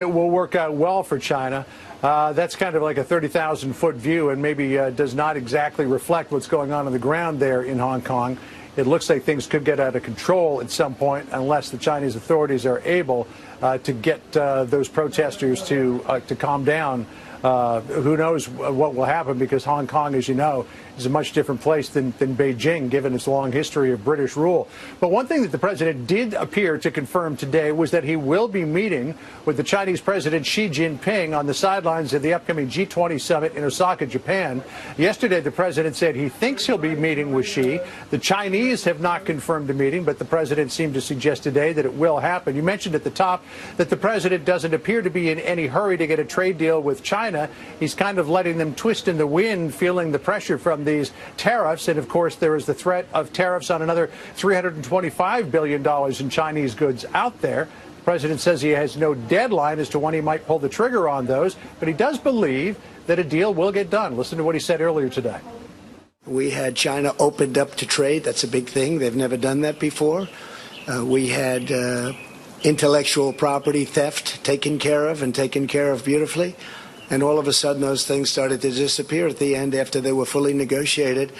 It will work out well for China. That's kind of like a 30,000-foot view and maybe does not exactly reflect what's going on the ground there in Hong Kong. It looks like things could get out of control at some point unless the Chinese authorities are able to get those protesters to calm down. Who knows what will happen, because Hong Kong, as you know, is a much different place than Beijing, given its long history of British rule. But one thing that the president did appear to confirm today was that he will be meeting with the Chinese President Xi Jinping on the sidelines of the upcoming G20 summit in Osaka, Japan. Yesterday, the president said he thinks he'll be meeting with Xi. The Chinese have not confirmed a meeting, but the president seemed to suggest today that it will happen. You mentioned at the top that the president doesn't appear to be in any hurry to get a trade deal with China. He's kind of letting them twist in the wind, feeling the pressure from these tariffs. And of course, there is the threat of tariffs on another $325 billion in Chinese goods out there. The president says he has no deadline as to when he might pull the trigger on those, but he does believe that a deal will get done. Listen to what he said earlier today. We had China opened up to trade. That's a big thing. They've never done that before. We had intellectual property theft taken care of, and taken care of beautifully. And all of a sudden, those things started to disappear at the end after they were fully negotiated.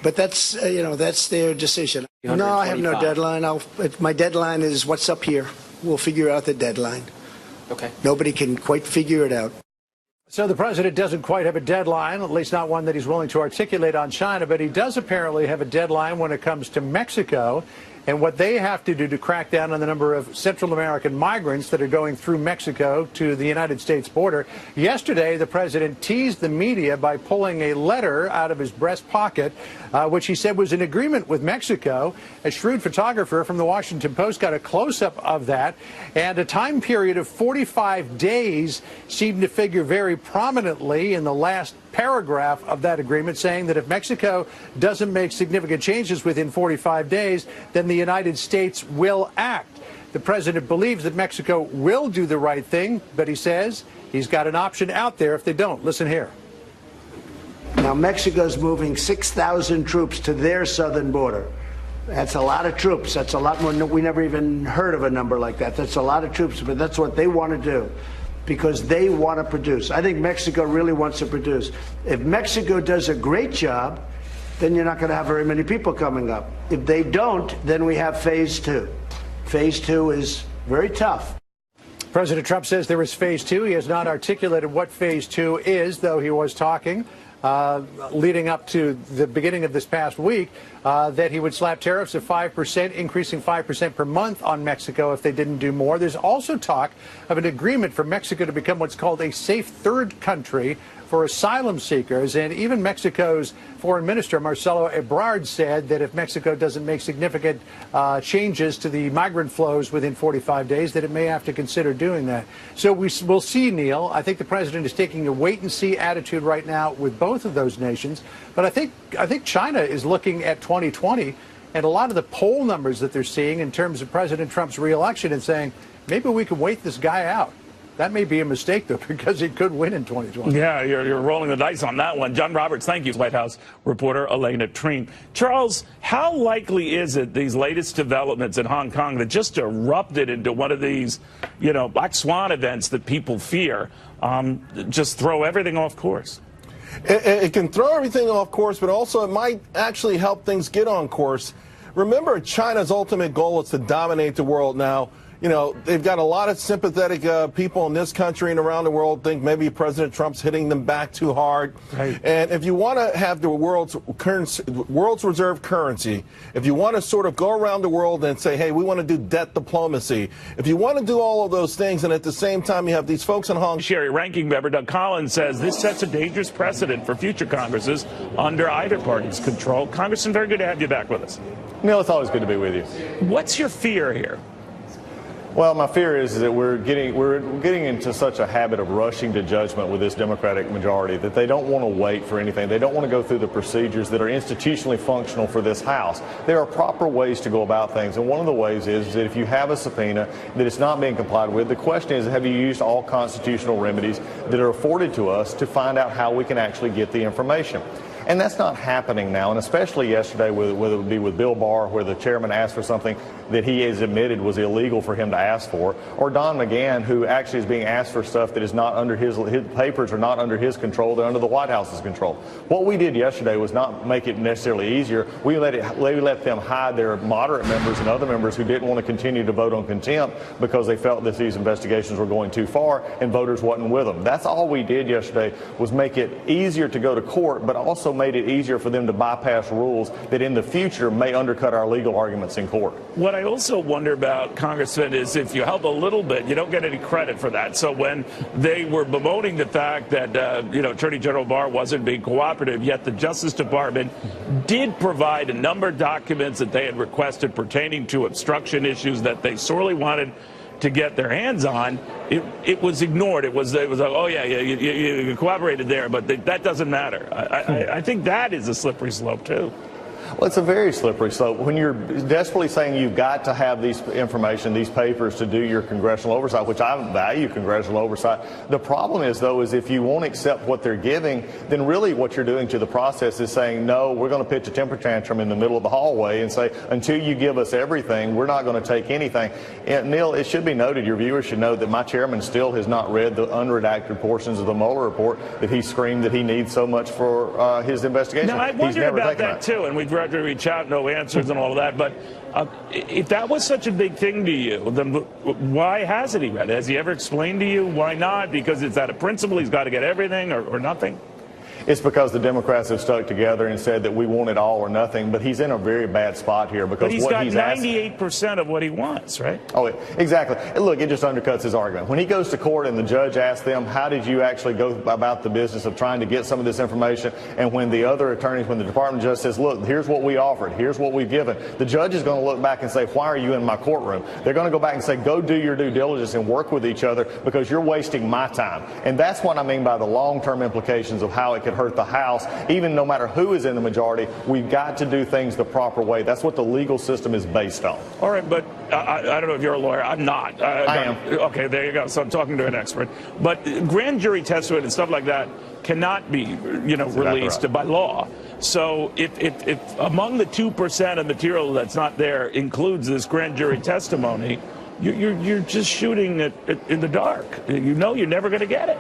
But that's, that's their decision. No, I have no deadline. My deadline is what's up here. We'll figure out the deadline. Okay. Nobody can quite figure it out. So the president doesn't quite have a deadline, at least not one that he's willing to articulate on China, but he does apparently have a deadline when it comes to Mexico and what they have to do to crack down on the number of Central American migrants that are going through Mexico to the United States border. Yesterday, the president teased the media by pulling a letter out of his breast pocket, which he said was in agreement with Mexico. A shrewd photographer from the Washington Post got a close-up of that, and a time period of 45 days seemed to figure very prominently in the last paragraph of that agreement, saying that if Mexico doesn't make significant changes within 45 days, then the United States will act. The president believes that Mexico will do the right thing, but he says he's got an option out there if they don't. Listen here. Now, Mexico's moving 6,000 troops to their southern border. That's a lot of troops. That's a lot more. We never even heard of a number like that. That's a lot of troops, but that's what they want to do, because they want to produce. I think Mexico really wants to produce. If Mexico does a great job, then you're not going to have very many people coming up. If they don't, then we have phase two. Phase two is very tough. President Trump says there is phase two. He has not articulated what phase two is, though he was talking leading up to the beginning of this past week that he would slap tariffs of 5%, increasing 5% per month on Mexico if they didn't do more. There's also talk of an agreement for Mexico to become what's called a safe third country for asylum seekers. And even Mexico's Foreign Minister, Marcelo Ebrard, said that if Mexico doesn't make significant changes to the migrant flows within 45 days, that it may have to consider doing that. So we'll see, Neil. I think the president is taking a wait-and-see attitude right now with both of those nations. But I think China is looking at 2020 and a lot of the poll numbers that they're seeing in terms of President Trump's reelection and saying, maybe we can wait this guy out. That may be a mistake, though, because he could win in 2020. Yeah, you're rolling the dice on that one. John Roberts, thank you. White House reporter Elena Treen. Charles, how likely is it these latest developments in Hong Kong that just erupted into one of these, black swan events that people fear, just throw everything off course? It can throw everything off course, but also it might actually help things get on course. Remember, China's ultimate goal is to dominate the world now. They've got a lot of sympathetic people in this country and around the world think maybe President Trump's hitting them back too hard. Right. And if you want to have the world's reserve currency, if you want to sort of go around the world and say, hey, we want to do debt diplomacy, if you want to do all of those things, and at the same time you have these folks in Hong Kong. Sherry Ranking Member Doug Collins says this sets a dangerous precedent for future Congresses under either party's control. Congressman, very good to have you back with us. Neil, it's always good to be with you. What's your fear here? Well, my fear is that we're getting into such a habit of rushing to judgment with this Democratic majority that they don't want to wait for anything. They don't want to go through the procedures that are institutionally functional for this House. There are proper ways to go about things, and one of the ways is that if you have a subpoena that it's not being complied with, the question is, have you used all constitutional remedies that are afforded to us to find out how we can actually get the information? And that's not happening now, and especially yesterday, whether it would be with Bill Barr, where the chairman asked for something that he has admitted was illegal for him to ask for, or Don McGahn, who actually is being asked for stuff that is not under his papers are not under his control, they're under the White House's control. What we did yesterday was not make it necessarily easier. We let them hide their moderate members and other members who didn't want to continue to vote on contempt because they felt that these investigations were going too far and voters wasn't with them. That's all we did yesterday, was make it easier to go to court, but also made it easier for them to bypass rules that in the future may undercut our legal arguments in court. What I also wonder about, Congressman, is if you help a little bit, you don't get any credit for that. So when they were bemoaning the fact that, Attorney General Barr wasn't being cooperative, yet the Justice Department did provide a number of documents that they had requested pertaining to obstruction issues that they sorely wanted to get their hands on, it was ignored. It was like, oh yeah, you cooperated there, but that doesn't matter. I think that is a slippery slope too. Well, it's a very slippery slope. When you're desperately saying you've got to have these information, these papers to do your congressional oversight, which I value congressional oversight. The problem is, though, is if you won't accept what they're giving, then really what you're doing to the process is saying, no, we're going to pitch a temper tantrum in the middle of the hallway and say, until you give us everything, we're not going to take anything. And Neil, it should be noted, your viewers should know that my chairman still has not read the unredacted portions of the Mueller report that he screamed that he needs so much for his investigation. Now, I wonder about that, too, and we've tried to reach out, no answers and all of that, but if that was such a big thing to you, then why hasn't he read it? Has he ever explained to you why not? Because it's out of principle, he's got to get everything or nothing? It's because the Democrats have stuck together and said that we want it all or nothing, but he's in a very bad spot here because he's got 98% of what he wants, right? Oh, exactly. Look, it just undercuts his argument. When he goes to court and the judge asks them, how did you actually go about the business of trying to get some of this information? And when the other attorneys, when the department judge says, look, here's what we offered, here's what we've given, the judge is going to look back and say, why are you in my courtroom? They're going to go back and say, go do your due diligence and work with each other because you're wasting my time. And that's what I mean by the long-term implications of how it could hurt the House. Even no matter who is in the majority, we've got to do things the proper way. That's what the legal system is based on. All right, but I don't know if you're a lawyer. I'm not. I am. Okay, there you go. So I'm talking to an expert. But grand jury testimony and stuff like that cannot be, released by law. So if among the 2% of material that's not there includes this grand jury testimony, you're just shooting it in the dark. You know you're never going to get it.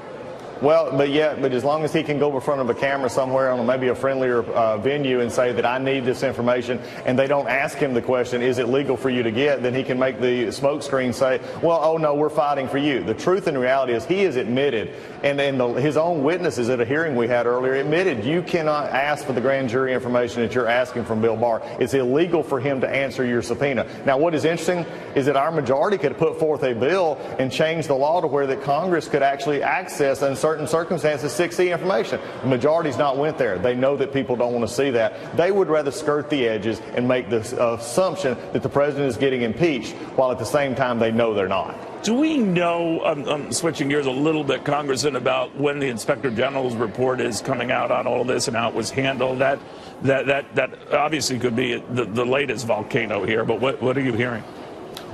Well, but as long as he can go in front of a camera somewhere on maybe a friendlier venue and say that I need this information, and they don't ask him the question, is it legal for you to get, then he can make the smoke screen say, well, oh no, we're fighting for you. The truth and reality is he has admitted, and his own witnesses at a hearing we had earlier admitted, you cannot ask for the grand jury information that you're asking from Bill Barr. It's illegal for him to answer your subpoena. Now, what is interesting is that our majority could put forth a bill and change the law to where that Congress could actually access in certain circumstances 6C information. The majority's not went there. They know that people don't want to see that. They would rather skirt the edges and make the assumption that the president is getting impeached, while at the same time they know they're not. Do we know, I'm switching gears a little bit, Congressman, about when the Inspector General's report is coming out on all of this and how it was handled? That obviously could be the latest volcano here, but what are you hearing?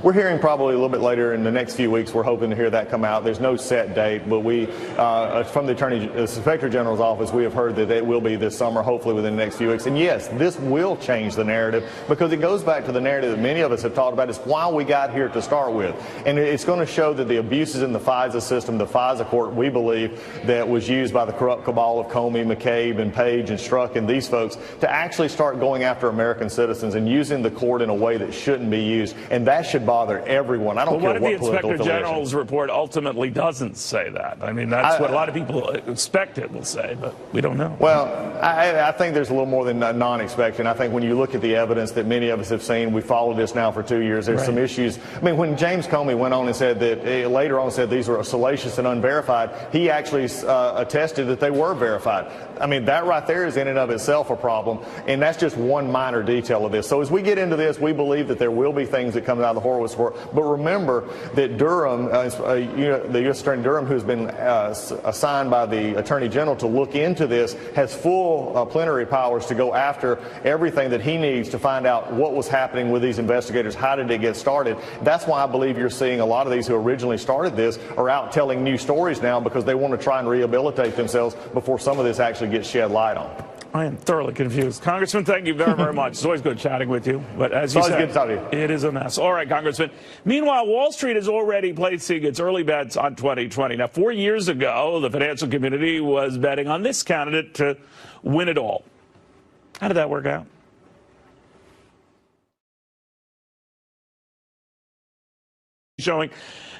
We're hearing probably a little bit later in the next few weeks. We're hoping to hear that come out. There's no set date, but we, from the Inspector General's office, we have heard that it will be this summer, hopefully within the next few weeks. And yes, this will change the narrative because it goes back to the narrative that many of us have talked about. It's why we got here to start with. And it's going to show that the abuses in the FISA system, the FISA court, we believe, that was used by the corrupt cabal of Comey, McCabe, and Page, and Strzok, and these folks, to actually start going after American citizens and using the court in a way that shouldn't be used. And that should bother everyone. I don't care what political affiliation. What if the Inspector General's report ultimately doesn't say that? I mean, that's what a lot of people expect it will say, but we don't know. Well, I think there's a little more than non-expectation. I think when you look at the evidence that many of us have seen, we followed this now for 2 years, there's some issues. I mean, when James Comey went on and said that, later on said these were salacious and unverified, he actually attested that they were verified. I mean, that right there is in and of itself a problem, and that's just one minor detail of this. So as we get into this, we believe that there will be things that come out of the Horowitz report. But remember that Durham, the U.S. Attorney Durham, who's been assigned by the Attorney General to look into this, has full plenary powers to go after everything that he needs to find out what was happening with these investigators. How did it get started? That's why I believe you're seeing a lot of these who originally started this are out telling new stories now because they want to try and rehabilitate themselves before some of this actually gets shed light on. I am thoroughly confused. Congressman, thank you very, very much. It's always good chatting with you. But as you said, good to talk to you. It is a mess. All right, Congressman. Meanwhile, Wall Street is already placing its early bets on 2020. Now, 4 years ago, the financial community was betting on this candidate to win it all. How did that work out? Showing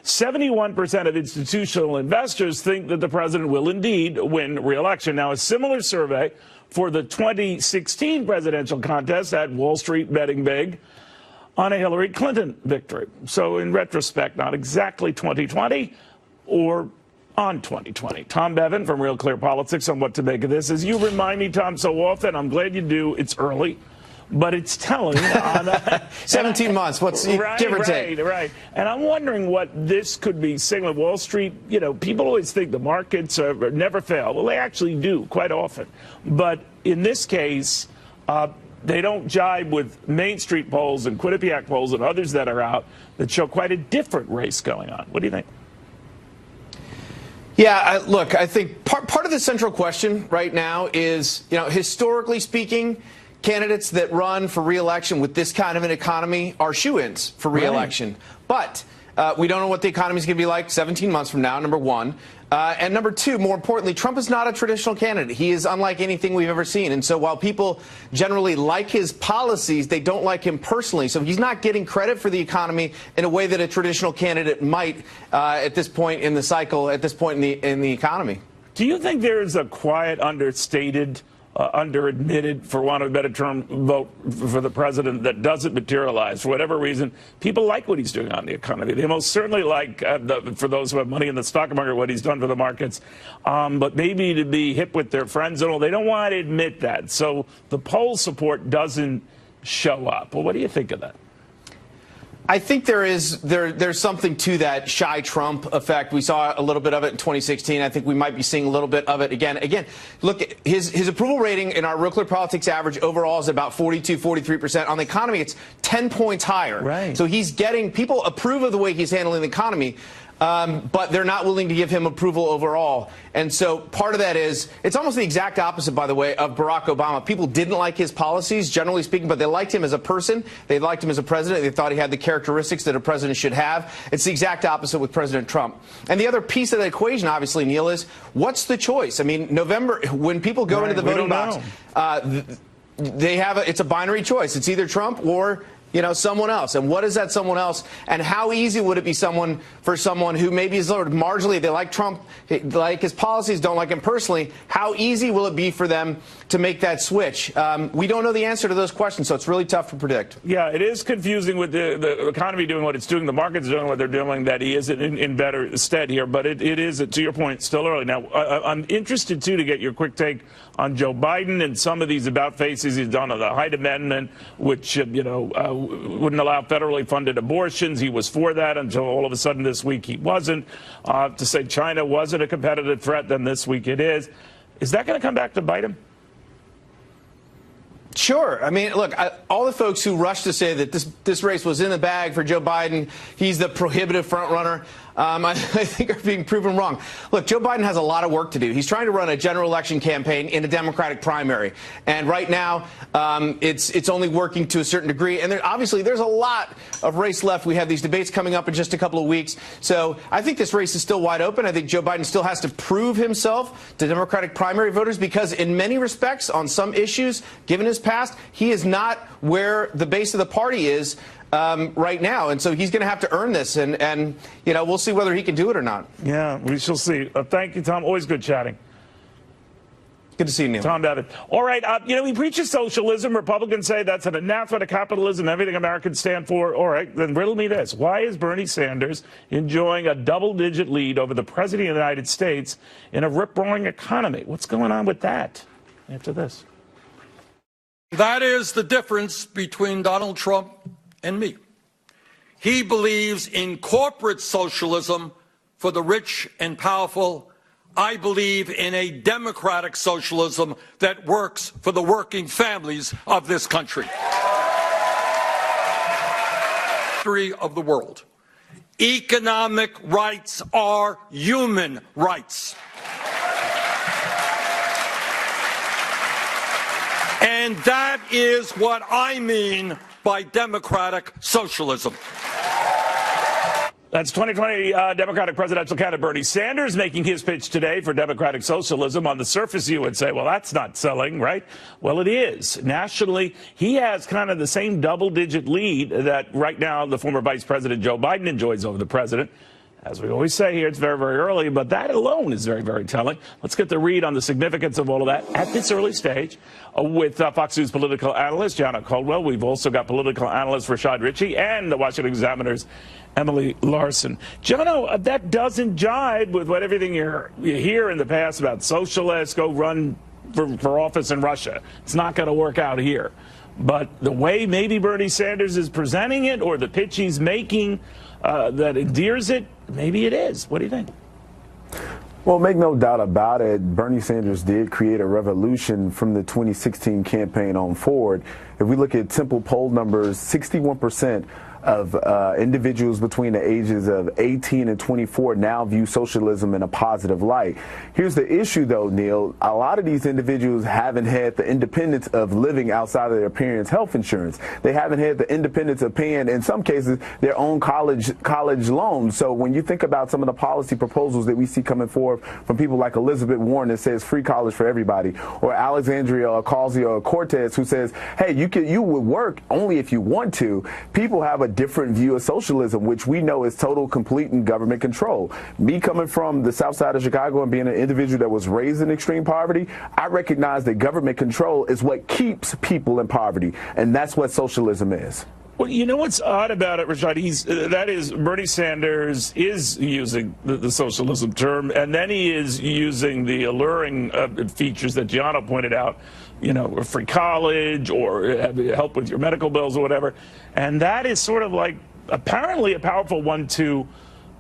71% of institutional investors think that the president will indeed win re-election. Now, a similar survey for the 2016 presidential contest had Wall Street betting big on a Hillary Clinton victory. So in retrospect, not exactly 2020 or on 2020. Tom Bevan from Real Clear Politics on what to make of this. As you remind me, Tom, so often, I'm glad you do, it's early. But it's telling. 17 months. What's right, give or take? Right. And I'm wondering what this could be signaling. Wall Street, you know, people always think the markets never fail. Well, they actually do quite often. But in this case, they don't jibe with Main Street polls and Quinnipiac polls and others that are out that show quite a different race going on. What do you think? Yeah, look, I think part of the central question right now is, you know, historically speaking, candidates that run for re-election with this kind of an economy are shoo-ins for re-election. Right. But we don't know what the economy is going to be like 17 months from now, number one. And number two, more importantly, Trump is not a traditional candidate. He is unlike anything we've ever seen. And so while people generally like his policies, they don't like him personally. So he's not getting credit for the economy in a way that a traditional candidate might at this point in the cycle, at this point in the economy. Do you think there is a quiet, understated, under-admitted, for want of a better term, vote for the president that doesn't materialize for whatever reason? People like what he's doing on the economy. They most certainly like, for those who have money in the stock market, what he's done for the markets. But maybe to be hip with their friends and all, they don't want to admit that. So the poll support doesn't show up. Well, what do you think of that? I think there's something to that shy Trump effect. We saw a little bit of it in 2016. I think we might be seeing a little bit of it again. Again, look, his approval rating in our Real Clear Politics average overall is about 42, 43%. On the economy, it's 10 points higher. Right. So he's getting, people approve of the way he's handling the economy. But they're not willing to give him approval overall. And so part of that is, it's almost the exact opposite, by the way, of Barack Obama. People didn't like his policies, generally speaking, but they liked him as a person. They liked him as a president. They thought he had the characteristics that a president should have. It's the exact opposite with President Trump. And the other piece of the equation, obviously, Neil, is what's the choice? I mean, November, when people go into the voting box, it's a binary choice. It's either Trump or, you know, someone else. And what is that someone else? And how easy would it be for someone who maybe is marginally, they like Trump, they like his policies, don't like him personally, how easy will it be for them to make that switch? We don't know the answer to those questions, so it's really tough to predict. Yeah, it is confusing with the economy doing what it's doing, the market's doing what they're doing, that he isn't in better stead here. But it is, to your point, still early. Now, I'm interested, too, to get your quick take on Joe Biden and some of these about-faces he's done on the Hyde Amendment, which, wouldn't allow federally funded abortions. He was for that until all of a sudden this week he wasn't. To say China wasn't a competitive threat, then this week it is. Is that going to come back to bite him? Sure. I mean, look, all the folks who rush to say that this race was in the bag for Joe Biden, he's the prohibitive front runner, I think are being proven wrong. Look, Joe Biden has a lot of work to do. He's trying to run a general election campaign in a Democratic primary. And right now, it's only working to a certain degree. And obviously, there's a lot of race left. We have these debates coming up in just a couple of weeks. So I think this race is still wide open. I think Joe Biden still has to prove himself to Democratic primary voters because in many respects, on some issues, given his past, he is not where the base of the party is right now. And so he's going to have to earn this. And we'll see whether he can do it or not. Yeah, we shall see. Thank you, Tom. Always good chatting. Good to see you, Neil. Tom Bevan. All right. He preaches socialism. Republicans say that's an anathema to capitalism, everything Americans stand for. All right. Then riddle me this. Why is Bernie Sanders enjoying a double-digit lead over the president of the United States in a rip-roaring economy? What's going on with that? After this. That is the difference between Donald Trump and me. He believes in corporate socialism for the rich and powerful. I believe in a democratic socialism that works for the working families of this country. History of the world. Economic rights are human rights. And that is what I mean by democratic socialism. That's 2020 Democratic presidential candidate Bernie Sanders making his pitch today for democratic socialism. On the surface, you would say, well, that's not selling, right? Well, it is. Nationally, he has kind of the same double-digit lead that right now the former Vice President Joe Biden enjoys over the president. As we always say here, it's very, very early, but that alone is very, very telling. Let's get the read on the significance of all of that at this early stage with Fox News political analyst Jana Caldwell. We've also got political analyst Rashad Ritchie and the Washington Examiner's Emily Larson. Jana, that doesn't jibe with what everything you hear in the past about socialists go run for office in Russia. It's not going to work out here. But the way maybe Bernie Sanders is presenting it or the pitch he's making that endears it, maybe it is. What do you think? Well, make no doubt about it, Bernie Sanders did create a revolution from the 2016 campaign on forward. If we look at simple poll numbers, 61% of individuals between the ages of 18 and 24 now view socialism in a positive light. Here's the issue, though, Neil. A lot of these individuals haven't had the independence of living outside of their parents' health insurance. They haven't had the independence of paying, in some cases, their own college loans. So when you think about some of the policy proposals that we see coming forth from people like Elizabeth Warren that says free college for everybody, or Alexandria Ocasio-Cortez who says, hey, you would work only if you want to, people have a different view of socialism, which we know is total, complete, and government control. Me coming from the south side of Chicago and being an individual that was raised in extreme poverty, I recognize that government control is what keeps people in poverty, and that's what socialism is. Well, you know what's odd about it, Rashad? That is, Bernie Sanders is using the socialism term, and then he is using the alluring features that Gianna pointed out, you know, free college or help with your medical bills or whatever. And that is sort of like apparently a powerful 1-2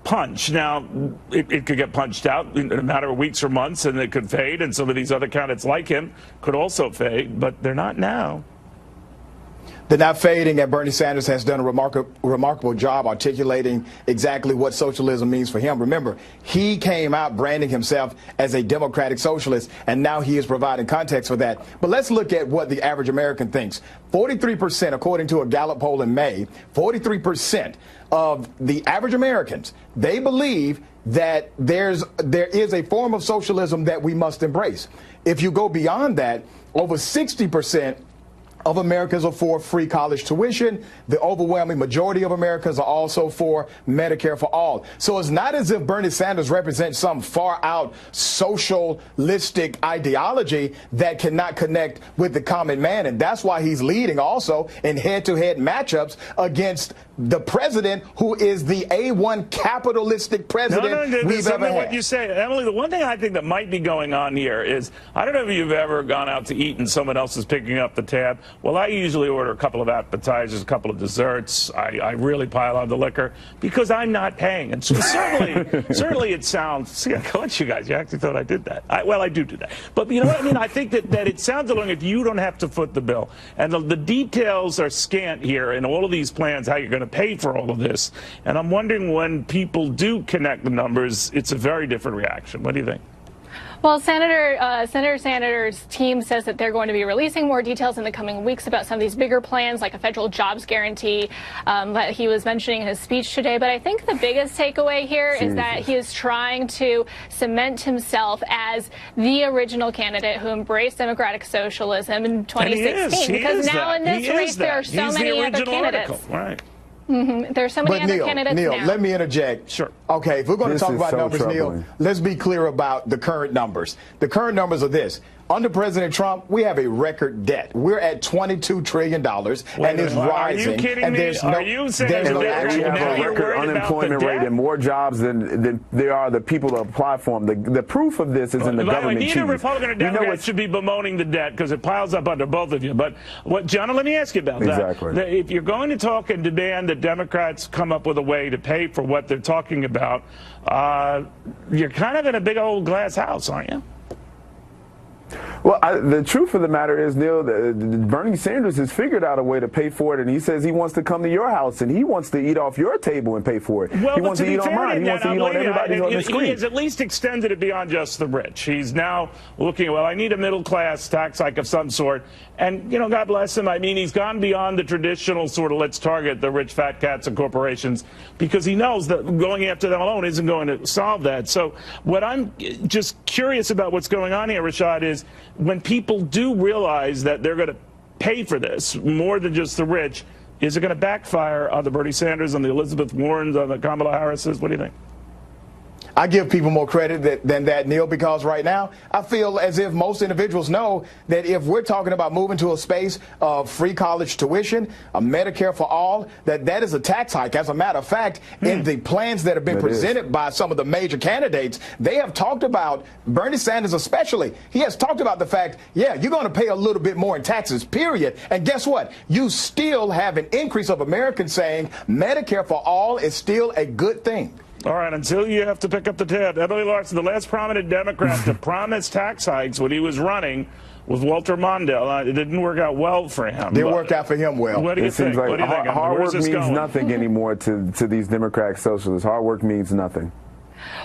punch. Now, it could get punched out in a matter of weeks or months, and it could fade, and some of these other candidates like him could also fade, but they're not now. They're not fading, and Bernie Sanders has done a remarkable job articulating exactly what socialism means for him. Remember, he came out branding himself as a democratic socialist, and now he is providing context for that. But let's look at what the average American thinks. 43%, according to a Gallup poll in May, 43% of the average Americans, they believe that there is a form of socialism that we must embrace. If you go beyond that, over 60% of Americans are for free college tuition. The overwhelming majority of Americans are also for Medicare for all. So it's not as if Bernie Sanders represents some far out socialistic ideology that cannot connect with the common man. And that's why he's leading also in head-to-head matchups against the president, who is the A1 capitalistic president we've ever had. What you say, Emily, the one thing I think that might be going on here is, I don't know if you've ever gone out to eat and someone else is picking up the tab. Well, I usually order a couple of appetizers, a couple of desserts. I really pile on the liquor because I'm not paying. And so certainly it sounds, see, I got you guys. You actually thought I did that. Well, I do that. But you know what I mean? I think that it sounds along if you don't have to foot the bill. And the details are scant here in all of these plans, how you're going to pay for all of this. And I'm wondering when people do connect the numbers, it's a very different reaction. What do you think? Well, Senator Sanders' team says that they're going to be releasing more details in the coming weeks about some of these bigger plans, like a federal jobs guarantee that he was mentioning in his speech today. But I think the biggest takeaway here is that he is trying to cement himself as the original candidate who embraced democratic socialism in 2016. Because now in this race, there are so many other candidates. Right. There's so many other candidates Neil, now. let me interject. Sure. Okay, if we're going to talk about numbers, troubling. Neil, let's be clear about the current numbers. The current numbers are this. Under President Trump, we have a record debt. We're at $22 trillion, and it's rising. Are you kidding and me? Are you saying And we have a record unemployment rate and more jobs than there are the people to apply for them. The proof of this is in the government cheese. Neither Republican or Democrat should be bemoaning the debt because it piles up under both of you. But, John, let me ask you about that. Exactly. If you're going to talk and demand that Democrats come up with a way to pay for what they're talking about, you're kind of in a big old glass house, aren't you? Well, the truth of the matter is, Neil, Bernie Sanders has figured out a way to pay for it, and he says he wants to come to your house, and he wants to eat off your table and pay for it. Well, he wants to eat on mine. He wants to eat on everybody's on the screen. He has at least extended it beyond just the rich. He's now looking, well, I need a middle-class tax hike of some sort. And, God bless him. I mean, he's gone beyond the traditional sort of let's target the rich fat cats and corporations, because he knows that going after them alone isn't going to solve that. So what I'm just curious about what's going on here, Rashad, is when people do realize that they're going to pay for this more than just the rich, is it going to backfire on the Bernie Sanders, on the Elizabeth Warrens, on the Kamala Harrises? What do you think? I give people more credit than that, Neil, because right now I feel as if most individuals know that if we're talking about moving to a space of free college tuition, a Medicare for all, that is a tax hike. As a matter of fact, in the plans that have been presented by some of the major candidates, they have talked about, Bernie Sanders especially, he has talked about the fact, yeah, you're going to pay a little bit more in taxes, period. And guess what? You still have an increase of Americans saying Medicare for all is still a good thing. All right, until you have to pick up the tab. Emily Larson, the last prominent Democrat to promise tax hikes when he was running was Walter Mondale. It didn't work out well for him. Didn't work out for him well. What do you think? Like hard work means nothing anymore to these Democratic socialists. Hard work means nothing.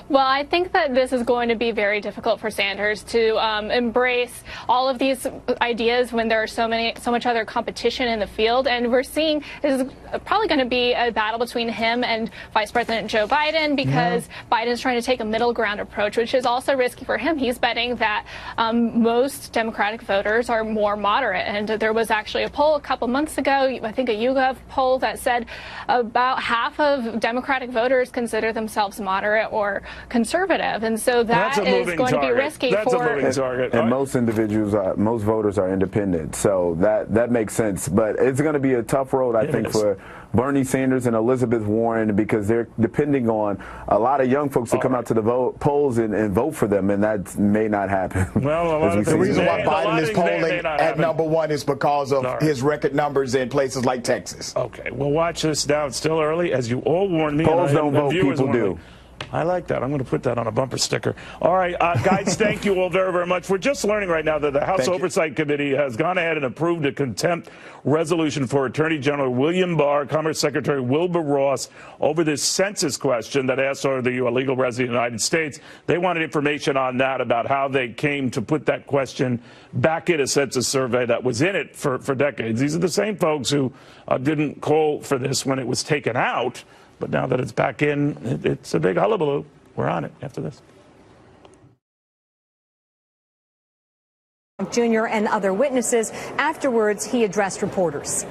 Well, I think that this is going to be very difficult for Sanders to embrace all of these ideas when there are so much other competition in the field. And we're seeing this is probably going to be a battle between him and Vice President Joe Biden, because Biden's trying to take a middle ground approach, which is also risky for him. He's betting that most Democratic voters are more moderate. And there was actually a poll a couple months ago, I think a YouGov poll, that said about half of Democratic voters consider themselves moderate or conservative, and so that is going to be risky for. A moving target. And most individuals, most voters are independent, so that makes sense. But it's going to be a tough road, I think, for Bernie Sanders and Elizabeth Warren, because they're depending on a lot of young folks to come out to the polls and vote for them, and that may not happen. Well, the reason why Biden is polling at number one is because of his record numbers in places like Texas. Okay, we'll watch this now. It's still early, as you all warned me. Polls don't vote, people do. I like that. I'm going to put that on a bumper sticker. All right, guys, thank you all very, very much. We're just learning right now that the House Oversight Committee has gone ahead and approved a contempt resolution for Attorney General William Barr, Commerce Secretary Wilbur Ross, over this census question that asked, are you a legal resident of the United States? They wanted information on that, about how they came to put that question back in a census survey that was in it for decades. These are the same folks who didn't call for this when it was taken out. But now that it's back in, it's a big hullabaloo. We're on it after this. Jr. and other witnesses. Afterwards, he addressed reporters.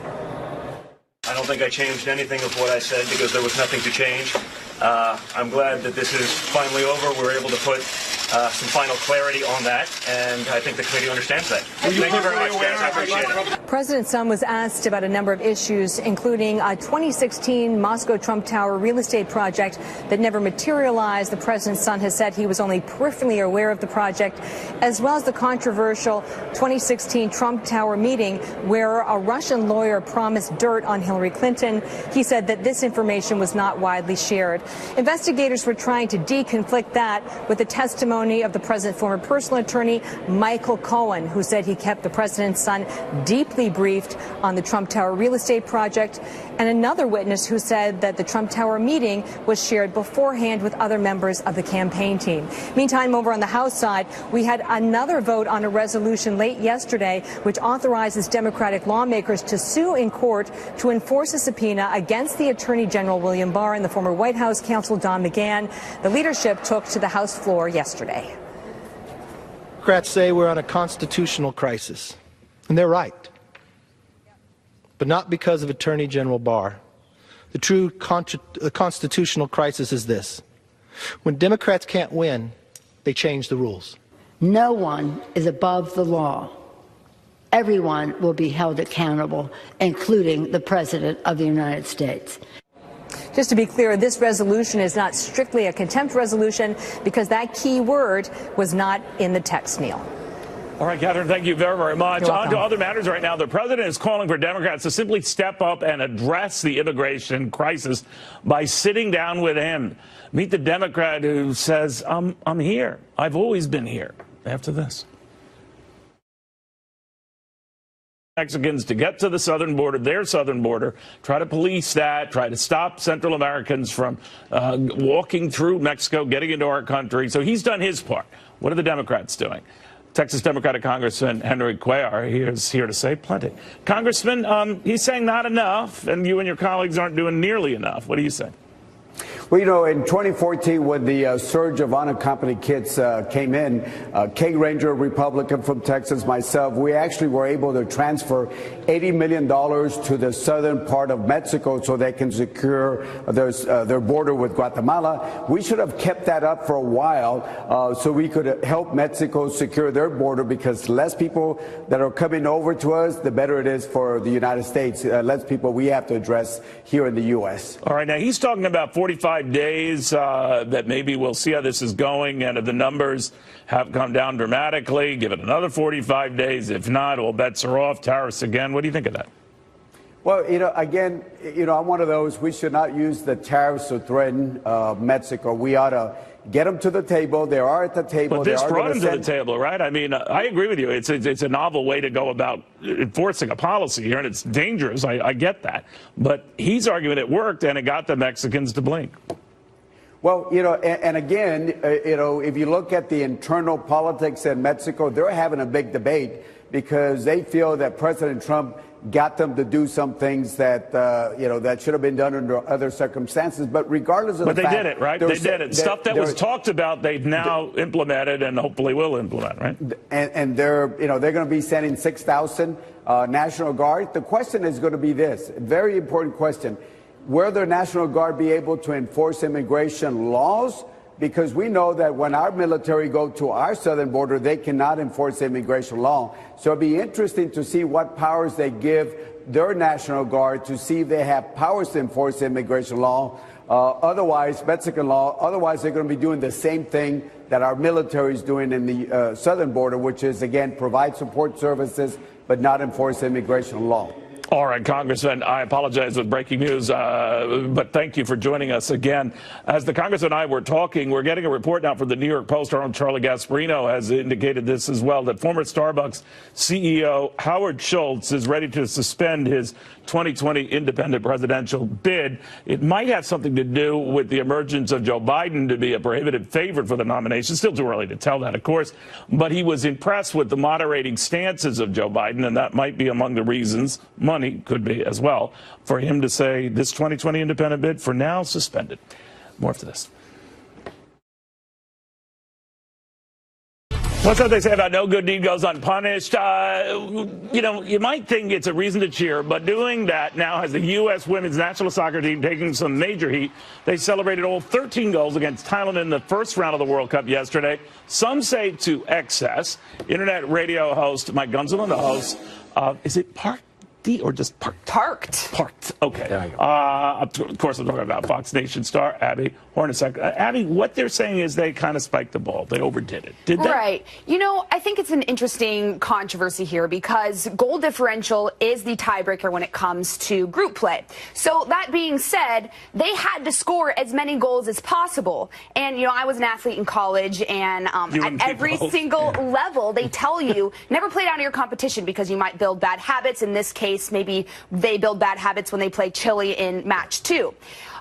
I don't think I changed anything of what I said, because there was nothing to change. I'm glad that this is finally over. We're able to put some final clarity on that, and I think the committee understands that. Thank you very much, guys. I appreciate it. President Son was asked about a number of issues, including a 2016 Moscow Trump Tower real estate project that never materialized. The President's son has said he was only peripherally aware of the project, as well as the controversial 2016 Trump Tower meeting where a Russian lawyer promised dirt on Hillary Clinton. He said that this information was not widely shared. Investigators were trying to deconflict that with the testimony of the president's former personal attorney, Michael Cohen, who said he kept the president's son deeply briefed on the Trump Tower real estate project, and another witness who said that the Trump Tower meeting was shared beforehand with other members of the campaign team. Meantime, over on the House side, we had another vote on a resolution late yesterday which authorizes Democratic lawmakers to sue in court to enforce a subpoena against the Attorney General William Barr and the former White House counsel Don McGahn. The leadership took to the House floor yesterday. Democrats say we're on a constitutional crisis, and they're right, but not because of Attorney General Barr. The true constitutional crisis is this: when Democrats can't win, they change the rules. No one is above the law. Everyone will be held accountable, including the President of the United States. Just to be clear, this resolution is not strictly a contempt resolution because that key word was not in the text, Neil. All right, Catherine, thank you very, very much. On to other matters right now. The president is calling for Democrats to simply step up and address the immigration crisis by sitting down with him. Meet the Democrat who says, I'm here. I've always been here. After this. Mexicans to get to the southern border, their southern border, try to police that, try to stop Central Americans from walking through Mexico, getting into our country. So he's done his part. What are the Democrats doing? Texas Democratic Congressman Henry Cuellar is here to say plenty. Congressman, he's saying not enough, and you and your colleagues aren't doing nearly enough. What do you say? Well, you know, in 2014, when the surge of unaccompanied kids came in, Kay Ranger, a Republican from Texas, myself, we actually were able to transfer $80 million to the southern part of Mexico so they can secure their border with Guatemala. We should have kept that up for a while so we could help Mexico secure their border, because less people that are coming over to us, the better it is for the United States. Less people we have to address here in the U.S. All right. Now, he's talking about 45 days that maybe we'll see how this is going, and if the numbers have come down dramatically, give it another 45 days. If not, all bets are off. Tariffs again. What do you think of that? Well, you know, again, you know, I'm one of those. We should not use the tariffs to threaten Mexico. We ought to get them to the table. They are at the table. But this brought them to the table, right? I mean, I agree with you. It's a novel way to go about enforcing a policy here, and it's dangerous. I get that. But he's arguing it worked, and it got the Mexicans to blink. Well, you know, and again, you know, if you look at the internal politics in Mexico, they're having a big debate because they feel that President Trump got them to do some things that, you know, that should have been done under other circumstances. But regardless of the fact... But they did it, right? They did it. Stuff that was talked about, they've now implemented and hopefully will implement, right? And they're, you know, they're going to be sending 6,000 National Guard. The question is going to be this, very important question. Will the National Guard be able to enforce immigration laws? Because we know that when our military go to our southern border, they cannot enforce immigration law. So it'll be interesting to see what powers they give their National Guard to see if they have powers to enforce immigration law. Otherwise, Mexican law, otherwise they're going to be doing the same thing that our military is doing in the southern border, which is, again, provide support services, but not enforce immigration law. All right, Congressman, I apologize with breaking news, but thank you for joining us again. As the Congressman and I were talking, we're getting a report now from the New York Post. Our own Charlie Gasparino has indicated this as well, that former Starbucks CEO Howard Schultz is ready to suspend his 2020 independent presidential bid. It might have something to do with the emergence of Joe Biden to be a prohibitive favorite for the nomination. Still too early to tell that, of course, but he was impressed with the moderating stances of Joe Biden, and that might be among the reasons, money could be as well, for him to say this 2020 independent bid for now suspended. More after this. What's what they say about no good deed goes unpunished? You know, you might think it's a reason to cheer, but doing that now has the U.S. women's national soccer team taking some major heat. They celebrated all 13 goals against Thailand in the first round of the World Cup yesterday. Some say to excess. Internet radio host Mike Gunzelman, the host, is it Parked or just parked? Parked. Okay. There you go. Of course, I'm talking about Fox Nation star Abby Hornacek. Abby, what they're saying is they kind of spiked the ball. They overdid it. Did they? Right. You know, I think it's an interesting controversy here because goal differential is the tiebreaker when it comes to group play. So that being said, they had to score as many goals as possible. And, you know, I was an athlete in college, and at every single level, they tell you never play down to your competition because you might build bad habits. In this case, maybe they build bad habits when they play Chile in match 2.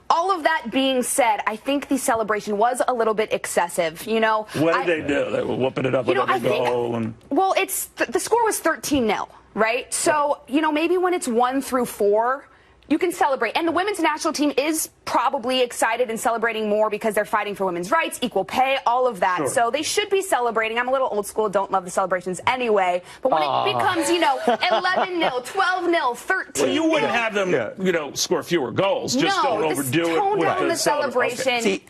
All of that being said, I think the celebration was a little bit excessive. You know, what did they do? They were whooping it up with every goal. Well, it's the score was 13-0, right? So, you know, maybe when it's 1 through 4, you can celebrate. And the women's national team is probably excited and celebrating more because they're fighting for women's rights, equal pay, all of that. Sure. So they should be celebrating. I'm a little old school, don't love the celebrations anyway. But when it becomes, you know, 11-0, 12-0, 13-0. Well, you wouldn't have them, you know, score fewer goals. Just don't overdo it. Tone down the celebration. See,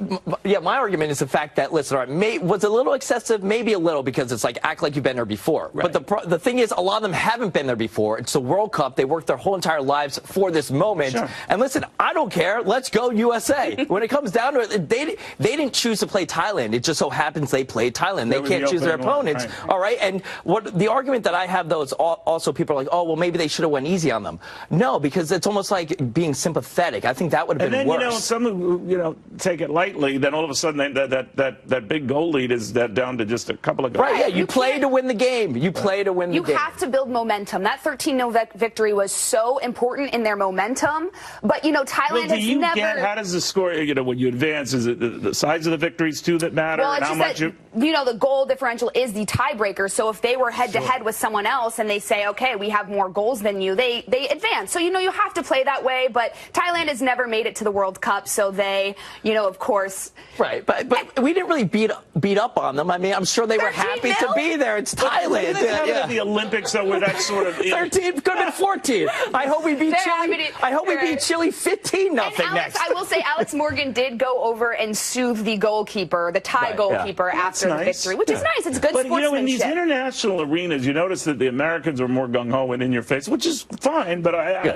yeah, my argument is the fact that, listen, all right, was it a little excessive? Maybe a little, because it's like, act like you've been there before. Right. But the thing is, a lot of them haven't been there before. It's the World Cup. They worked their whole entire lives for this moment. Sure. And listen, I don't care. Let's go. go USA. When it comes down to it, they didn't choose to play Thailand. It just so happens they played Thailand. They can't choose their opponents. Right. All right. And what the argument that I have, though, is also people are like, oh, well, maybe they should have went easy on them. No, because it's almost like being sympathetic. I think that would have been worse. And then, some who, take it lightly, then all of a sudden that big goal lead is down to just a couple of goals. Right, yeah, you play to win the game. You play to win the game. You have to build momentum. That 13-0 victory was so important in their momentum. But, Thailand has never... How does the score, when you advance, is it the size of the victories, too, that matter? Well, it's and just that, the goal differential is the tiebreaker. So if they were head-to-head with someone else and they say, okay, we have more goals than you, they advance. So, you have to play that way. But Thailand has never made it to the World Cup, so they, of course... Right, but we didn't really beat up on them. I mean, I'm sure they were happy to be there. It's Thailand. At the Olympics, though, where that sort of... 13, could have been 14. I hope we beat Chile. I hope we beat Chile 15-0 next. I will say Alex Morgan did go over and soothe the goalkeeper, the Thai goalkeeper, after the victory, which is nice. It's good sportsmanship. But, in these international arenas, you notice that the Americans are more gung-ho and in your face, which is fine, but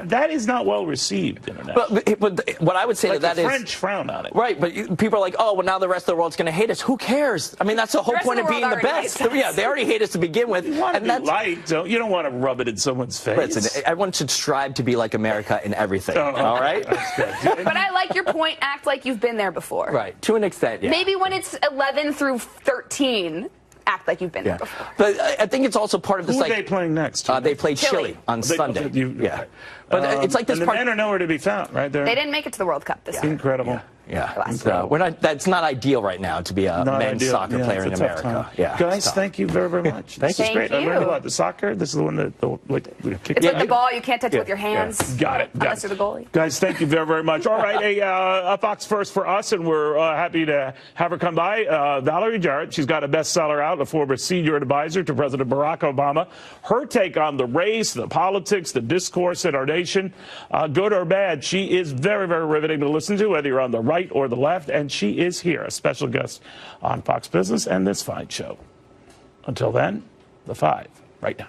that is not well received internationally. But what I would say to that the is... French frown on it. Right, but people are like, oh, well, now the rest of the world's going to hate us. Who cares? I mean, that's the whole point of being the best. Yeah, they already hate us to begin with. You want to be liked. You don't want to rub it in someone's face. Listen, everyone should strive to be like America in everything. All right? But I like your point. Act like you've been there before. Right, to an extent, yeah. Maybe when it's 11 through 13, act like you've been there before. But I think it's also part of this. Who are they playing next? They play Chile on Sunday. Yeah. But it's like this and the men are nowhere to be found, right there. They didn't make it to the World Cup this year. Incredible. Yeah. That's not ideal right now to be a men's soccer player in America. Yeah. Guys, thank you very, very much. Thank you. This is great. I learned a lot. The soccer, this is the one that it's like the ball. You can't touch it with your hands. Got it. Unless you're the goalie. Guys, thank you very, very much. All right, a Fox First for us, and we're happy to have her come by. Valerie Jarrett, she's got a bestseller out, a former senior advisor to President Barack Obama. Her take on the race, the politics, the discourse in our nation, good or bad, she is very, very riveting to listen to, whether you're on the right or the left, and she is here, a special guest on Fox Business and this fine show. Until then, the 5 right now.